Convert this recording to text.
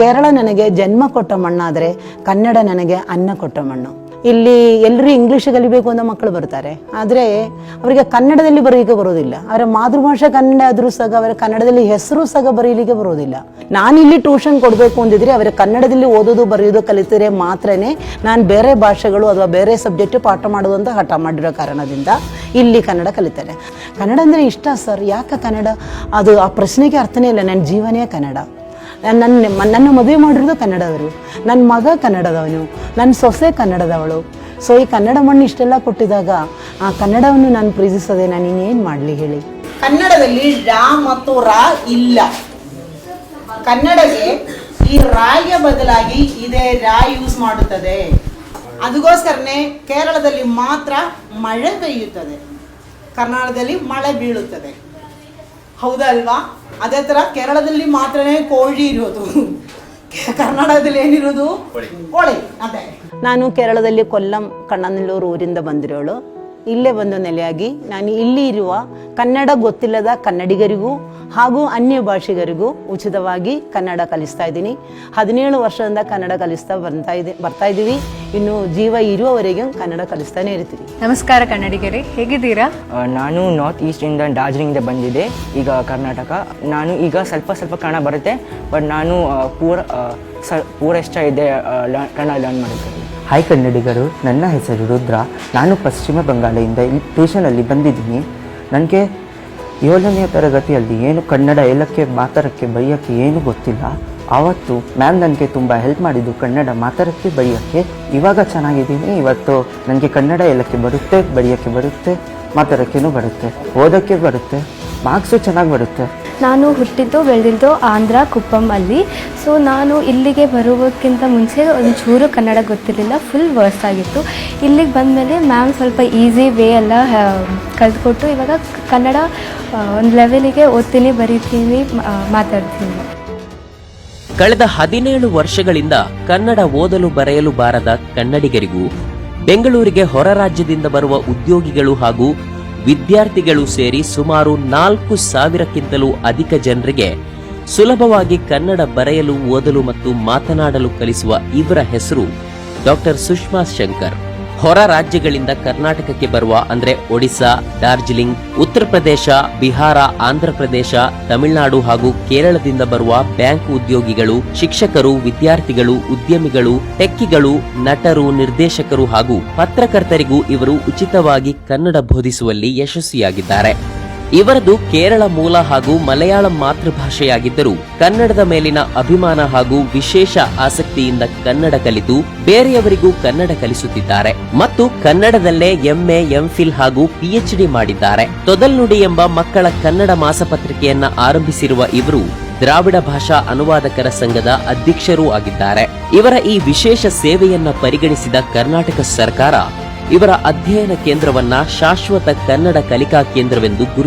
ಕೇರಳ ನನಗೆ ಜನ್ಮ ಕೊಟ್ಟ ಮಣ್ಣಾದರೆ ಕನ್ನಡ ನನಗೆ ಅನ್ನ ಕೊಟ್ಟ ಮಣ್ಣು. ಇಲ್ಲಿ ಎಲ್ಲರೂ ಇಂಗ್ಲೀಷ್ ಕಲಿಬೇಕು ಅಂತ ಮಕ್ಕಳು ಬರ್ತಾರೆ, ಆದರೆ ಅವರಿಗೆ ಕನ್ನಡದಲ್ಲಿ ಬರೀಲಿಕ್ಕೆ ಬರೋದಿಲ್ಲ. ಅವರ ಮಾತೃಭಾಷೆ ಕನ್ನಡ ಆದರೂ ಸಹ ಅವರ ಕನ್ನಡದಲ್ಲಿ ಹೆಸರು ಸಹ ಬರೀಲಿಕ್ಕೆ ಬರೋದಿಲ್ಲ. ನಾನಿಲ್ಲಿ ಟ್ಯೂಷನ್ ಕೊಡಬೇಕು ಅಂದಿದ್ರೆ ಅವರ ಕನ್ನಡದಲ್ಲಿ ಓದೋದು ಬರೆಯೋದು ಕಲಿತರೆ ಮಾತ್ರನೇ ನಾನು ಬೇರೆ ಭಾಷೆಗಳು ಅಥವಾ ಬೇರೆ ಸಬ್ಜೆಕ್ಟ್ ಪಾಠ ಮಾಡೋದು ಅಂತ ಹಠ ಮಾಡಿರೋ ಕಾರಣದಿಂದ ಇಲ್ಲಿ ಕನ್ನಡ ಕಲಿತಾರೆ. ಕನ್ನಡ ಅಂದರೆ ಇಷ್ಟ ಸರ್. ಯಾಕೆ ಕನ್ನಡ? ಅದು ಆ ಪ್ರಶ್ನೆಗೆ ಅರ್ಥನೇ ಇಲ್ಲ. ನನ್ನ ಜೀವನೇ ಕನ್ನಡ. ನನ್ನ ಮದುವೆ ಮಾಡಿರೋದು ಕನ್ನಡದವರು, ನನ್ನ ಮಗ ಕನ್ನಡದವನು, ನನ್ನ ಸೊಸೆ ಕನ್ನಡದವಳು. ಸೊ ಈ ಕನ್ನಡ ಮಣ್ಣು ಇಷ್ಟೆಲ್ಲ ಕೊಟ್ಟಿದಾಗ ಆ ಕನ್ನಡವನ್ನು ನಾನು ಪ್ರೀತಿಸದೆ ನಾನು ಇನ್ನೇನು ಮಾಡಲಿ ಹೇಳಿ. ಕನ್ನಡದಲ್ಲಿ ರಾ ಮತ್ತು ರಾ ಇಲ್ಲ. ಕನ್ನಡಕ್ಕೆ ಈ ರಾಗೆ ಬದಲಾಗಿ ಇದೇ ರಾ ಯೂಸ್ ಮಾಡುತ್ತದೆ. ಅದಕ್ಕೋಸ್ಕರನೇ ಕೇರಳದಲ್ಲಿ ಮಾತ್ರ ಮಳೆ ಬೆಳೆಯುತ್ತದೆ, ಕರ್ನಾಟಕದಲ್ಲಿ ಮಳೆ ಬೀಳುತ್ತದೆ. ಹೌದಲ್ವಾ? ಅದೇ ಥರ ಕೇರಳದಲ್ಲಿ ಮಾತ್ರನೇ ಕೋಳಿ ಇರೋದು, ಕರ್ನಾಟಕದಲ್ಲಿ ಏನಿರೋದು ಕೋಳಿ. ಅದೇ ನಾನು ಕೇರಳದಲ್ಲಿ ಕೊಲ್ಲಂ ಕಣ್ಣನಲ್ಲೂರು ಊರಿಂದ ಬಂದಿರೋಳು. ಇಲ್ಲೇ ಬಂದು ನೆಲೆಯಾಗಿ ನಾನು ಇಲ್ಲಿ ಇರುವ ಕನ್ನಡ ಗೊತ್ತಿಲ್ಲದ ಕನ್ನಡಿಗರಿಗೂ ಹಾಗೂ ಅನ್ಯ ಭಾಷಿಗರಿಗೂ ಉಚಿತವಾಗಿ ಕನ್ನಡ ಕಲಿಸ್ತಾ ಇದ್ದೀನಿ. 17 ವರ್ಷದಿಂದ ಕನ್ನಡ ಕಲಿಸ್ತಾ ಬರ್ತಾ ಇದ್ದೀವಿ. ಇನ್ನು ಜೀವ ಇರುವವರೆಗೂ ಕನ್ನಡ ಕಲಿಸ್ತಾನೆ ಇರ್ತೀವಿ. ನಮಸ್ಕಾರ ಕನ್ನಡಿಗರೇ, ಹೇಗಿದ್ದೀರಾ? ನಾನು ನಾರ್ತ್ ಈಸ್ಟಿಂದ ಡಾರ್ಜಿಲಿಂಗ್ದ ಬಂದಿದ್ದೆ, ಈಗ ಕರ್ನಾಟಕ. ನಾನು ಈಗ ಸ್ವಲ್ಪ ಕನ್ನಡ ಬರುತ್ತೆ, ಬಟ್ ನಾನು ಪೂರ ಇಷ್ಟ ಇದೆ ಕನ್ನಡ ಲರ್ನ್ ಮಾಡೋದು. ಹಾಯ್ ಕನ್ನಡಿಗರು, ನನ್ನ ಹೆಸರು ರುದ್ರ. ನಾನು ಪಶ್ಚಿಮ ಬಂಗಾಳದಿಂದ ಇಲ್ಲಿ ಟ್ಯೂಷನಲ್ಲಿ ಬಂದಿದ್ದೀನಿ. ನನಗೆ 7ನೇ ತರಗತಿಯಲ್ಲಿ ಏನು ಕನ್ನಡ ಹೇಳೋಕ್ಕೆ ಮಾತಾಡೋಕ್ಕೆ ಬರೆಯೋಕ್ಕೆ ಏನು ಗೊತ್ತಿಲ್ಲ. ಆವತ್ತು ಮ್ಯಾಮ್ ನನಗೆ ತುಂಬ ಹೆಲ್ಪ್ ಮಾಡಿದ್ದು ಕನ್ನಡ ಮಾತಾಡೋಕ್ಕೆ ಬರೆಯೋಕ್ಕೆ. ಇವಾಗ ಚೆನ್ನಾಗಿದ್ದೀನಿ. ಇವತ್ತು ನನಗೆ ಕನ್ನಡ ಹೇಳೋಕ್ಕೆ ಬರುತ್ತೆ, ಬರೆಯೋಕ್ಕೆ ಬರುತ್ತೆ, ಮಾತಾಡೋಕ್ಕೇನು ಬರುತ್ತೆ, ಓದೋಕ್ಕೆ ಬರುತ್ತೆ, ಮಾರ್ಕ್ಸು ಚೆನ್ನಾಗಿ ಬರುತ್ತೆ. ನಾನು ಹುಟ್ಟಿದ್ದು ಬೆಳೆದಿದ್ದು ಆಂಧ್ರ ಕುಪ್ಪಂ ಅಲ್ಲಿ. ಸೊ ನಾನು ಇಲ್ಲಿಗೆ ಬರುವುದಕ್ಕಿಂತ ಮುಂಚೆ ಒಂಚೂರು ಕನ್ನಡ ಗೊತ್ತಿರಲಿಲ್ಲ, ಫುಲ್ ವರ್ಸ್ ಆಗಿತ್ತು. ಇಲ್ಲಿಗೆ ಬಂದಮೇಲೆ ಮ್ಯಾಮ್ ಸ್ವಲ್ಪ ಈಸಿ ವೇ ಎಲ್ಲ ಕಲಿತ್ಕೊಟ್ಟು ಇವಾಗ ಕನ್ನಡ ಒಂದು ಲೆವೆಲಿಗೆ ಓದ್ತೀನಿ, ಬರೀತೀನಿ, ಮಾತಾಡ್ತೀನಿ. ಕಳೆದ 17 ವರ್ಷಗಳಿಂದ ಕನ್ನಡ ಓದಲು ಬರೆಯಲು ಬಾರದ ಕನ್ನಡಿಗರಿಗೂ ಬೆಂಗಳೂರಿಗೆ ಹೊರ ರಾಜ್ಯದಿಂದ ಬರುವ ಉದ್ಯೋಗಿಗಳು ಹಾಗೂ ವಿದ್ಯಾರ್ಥಿಗಳು ಸೇರಿ ಸುಮಾರು 4,000ಕ್ಕಿಂತಲೂ ಅಧಿಕ ಜನರಿಗೆ ಸುಲಭವಾಗಿ ಕನ್ನಡ ಬರೆಯಲು, ಓದಲು ಮತ್ತು ಮಾತನಾಡಲು ಕಲಿಸುವ ಇವರ ಹೆಸರು ಡಾಕ್ಟರ್ ಸುಷ್ಮಾ ಶಂಕರ್. ಹೊರ ರಾಜ್ಯಗಳಿಂದ ಕರ್ನಾಟಕಕ್ಕೆ ಬರುವ ಅಂದ್ರೆ ಒಡಿಶಾ, ಡಾರ್ಜಿಲಿಂಗ್, ಉತ್ತರ ಪ್ರದೇಶ, ಬಿಹಾರ, ಆಂಧ್ರ ಪ್ರದೇಶ, ತಮಿಳುನಾಡು ಹಾಗೂ ಕೇರಳದಿಂದ ಬರುವ ಬ್ಯಾಂಕ್ ಉದ್ಯೋಗಿಗಳು, ಶಿಕ್ಷಕರು, ವಿದ್ಯಾರ್ಥಿಗಳು, ಉದ್ಯಮಿಗಳು, ಟೆಕ್ಕಿಗಳು, ನಟರು, ನಿರ್ದೇಶಕರು ಹಾಗೂ ಪತ್ರಕರ್ತರಿಗೂ ಇವರು ಉಚಿತವಾಗಿ ಕನ್ನಡ ಬೋಧಿಸುವಲ್ಲಿ ಯಶಸ್ವಿಯಾಗಿದ್ದಾರೆ. ಇವರದು ಕೇರಳ ಮೂಲ ಹಾಗೂ ಮಲಯಾಳಂ ಮಾತೃಭಾಷೆಯಾಗಿದ್ದರೂ ಕನ್ನಡದ ಮೇಲಿನ ಅಭಿಮಾನ ಹಾಗೂ ವಿಶೇಷ ಆಸಕ್ತಿಯಿಂದ ಕನ್ನಡ ಕಲಿತು ಬೇರೆಯವರಿಗೂ ಕನ್ನಡ ಕಲಿಸುತ್ತಿದ್ದಾರೆ ಮತ್ತು ಕನ್ನಡದಲ್ಲೇ MA, MPhil ಹಾಗೂ PhD ಮಾಡಿದ್ದಾರೆ. ತೊದಲ್ನುಡಿ ಎಂಬ ಮಕ್ಕಳ ಕನ್ನಡ ಮಾಸಪತ್ರಿಕೆಯನ್ನ ಆರಂಭಿಸಿರುವ ಇವರು ದ್ರಾವಿಡ ಭಾಷಾ ಅನುವಾದಕರ ಸಂಘದ ಅಧ್ಯಕ್ಷರೂ ಆಗಿದ್ದಾರೆ. ಇವರ ಈ ವಿಶೇಷ ಸೇವೆಯನ್ನ ಪರಿಗಣಿಸಿದ ಕರ್ನಾಟಕ ಸರ್ಕಾರ ಇವರ ಅಧ್ಯಯನ ಕೇಂದ್ರವನ್ನ ಶಾಶ್ವತ ಕನ್ನಡ ಕಲಿಕಾ ಕೇಂದ್ರವೆಂದು